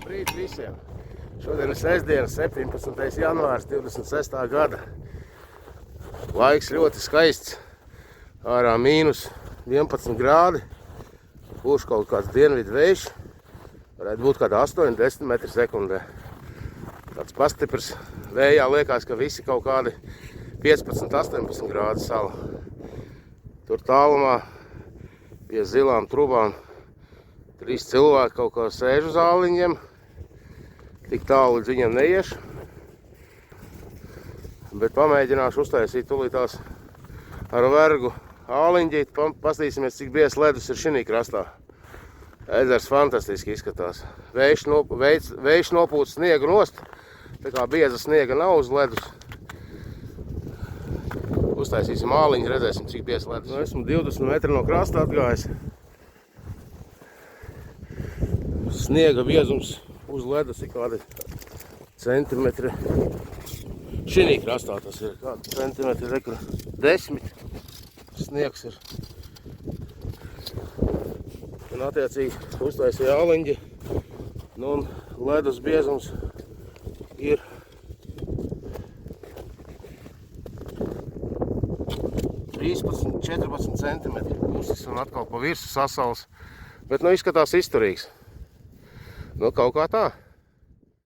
Labrīt visiem! Šodien ir sestdiena, 17. janvārs 26. gada. Laiks ļoti skaists. Ārā mīnus 11 grādi. Pūš kaut kāds dienvidu vējš. Varētu būt kāda 8-10 metri sekundē. Tāds pastiprs vējā liekas, ka visi kaut kādi 15-18 grādi sala. Tur tālumā pie zilām trubām 3 cilvēki kaut kā sēž uz āliņiem. Tik tālu līdz viņiem neiešu. Bet pamēģināšu uztaisīt tūlītās ar vergu āliņģīt. Pastīsimies, cik biezs ledus ir šinī krastā. Ezers fantastiski izskatās. Vējš nopūta sniegu nost. Tā kā bieza sniega nav uz ledus. Uztaisīsim āliņu, redzēsim, cik biezs ledus. Esmu 20 metri no krasta atgājis. Sniega biezums uz ledus ir kādi centimetri. Šinī krastā tas ir kādi centimetri, rekur 10 sniegs ir. Un attiecīgi uztaisīja āliņģi. Nu, un ledus biezums ir 13-14 centimetri. Pusis un atkal pa virsu sasals. Bet nu izskatās izturīgs. Nu kaut kā tā.